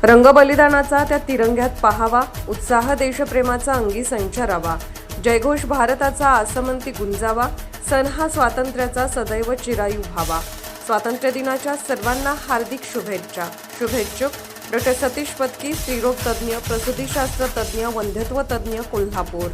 रंगबलिदानाचा त्या तिरंग्यात पाहावा, उत्साह देशप्रेमाचा अंगी संचारावा, जयघोष भारताचा आसमंती गुंजावा, सण हा स्वातंत्र्याचा सदैव चिरायू व्हावा। स्वातंत्र्य दिनाच्या सर्वांना हार्दिक शुभेच्छा। शुभेच्छुक डॉ. सतीश पत्की, स्त्रीरोग तज्ज्ञ, प्रसूतीशास्त्र तज्ज्ञ, वंध्यत्व तज्ज्ञ, कोल्हापूर।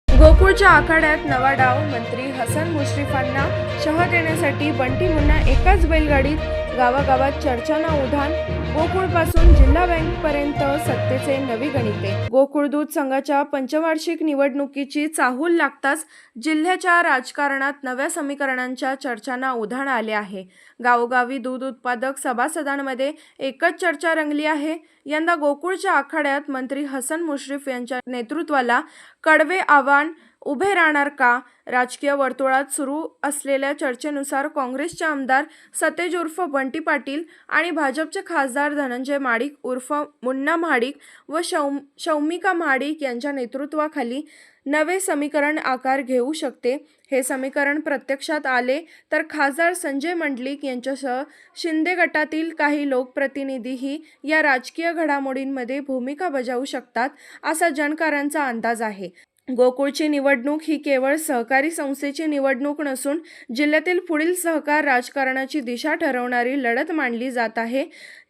गोकुळच्या आखाड्यात नवा डाव, मंत्री हसन मुश्रीफांना शह देण्यासाठी बंटी मुन्ना एकाच बैलगाडीत गावागावात चर्चांना उधाण। गोकुळपासून जिल्हा बँकपर्यंत सत्तेचे नवी गणिते। गोकुळ दूध संघाच्या पंचवार्षिक निवडणुकीची चाहूल लागताच जिल्ह्याच्या राजकारणात नव्या समीकरणांच्या चर्चांना उधाण आले आहे। गावोगावी दूध उत्पादक सभासदांमध्ये एकच चर्चा रंगली आहे। यंदा गोकुळच्या आखाड्यात मंत्री हसन मुश्रीफ यांच्या नेतृत्वाला कडवे आव्हान उभे राहणार का? राजकीय वर्तुळात सुरू असलेल्या चर्चेनुसार काँग्रेसचे आमदार सतेज उर्फ बंटी पाटील आणि भाजपचे खासदार धनंजय महाडिक उर्फ मुन्ना महाडिक व शौमिका महाडिक यांच्या नेतृत्वाखाली नवे समीकरण आकार घेऊ शकते। हे समीकरण प्रत्यक्षात आले तर खासदार संजय मंडलिक यांच्यासह शिंदे गटातील काही लोकप्रतिनिधीही या राजकीय घडामोडींमध्ये भूमिका बजावू शकतात, असा जाणकारांचा अंदाज आहे। गोकुळची निवडणूक ही केवळ सहकारी संस्थेची निवडणूक नसून जिल्ह्यातील पुढील सहकार राजकारणाची दिशा ठरवणारी लढत मानली जात आहे।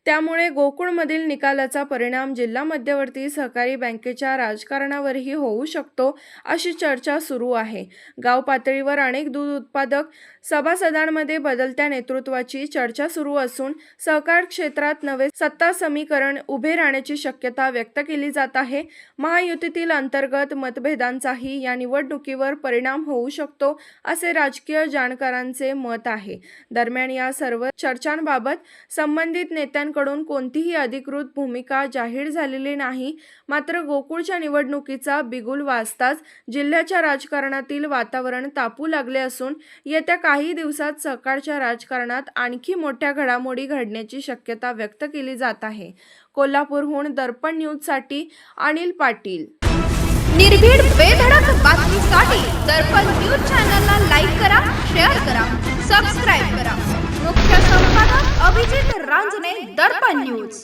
त्यामुळे गोकुळमधील निकालाचा परिणाम जिल्हा मध्यवर्ती सहकारी बँकेच्या राजकारणावरही होऊ शकतो, अशी चर्चा सुरू आहे। गाव पातळीवर अनेक दूध उत्पादक सभासदांमध्ये बदलत्या नेतृत्वाची चर्चा सुरू असून सहकार क्षेत्रात नवे सत्ता समीकरण उभे राहण्याची शक्यता व्यक्त केली जात आहे। महायुतीतील अंतर्गत मतभेदांचाही या निवडणुकीवर परिणाम होऊ शकतो, असे राजकीय जाणकारांचे मत आहे। दरम्यान या सर्व चर्चांबाबत संबंधित नेत्यांकडून कोणतीही अधिकृत भूमिका जाहीर झालेली नाही। मात्र गोकुळच्या निवडणुकीचा बिगुल वाजताच जिल्ह्याच्या राजकारणातील वातावरण तापू लागले असून येत्या काही दिवसात सहकारच्या राजकारणात आणखी मोठ्या घडामोडी घडण्याची शक्यता व्यक्त केली जात आहे। कोल्हापूरहून दर्पण न्यूजसाठी अनिल पाटील। निर्भीड बेधडक बातमीसाठी दर्पण न्यूज चॅनलला लाईक करा, शेअर करा, सबस्क्राईब करा। मुख्य संपादक अभिजित रांजणे, दर्पण न्यूज।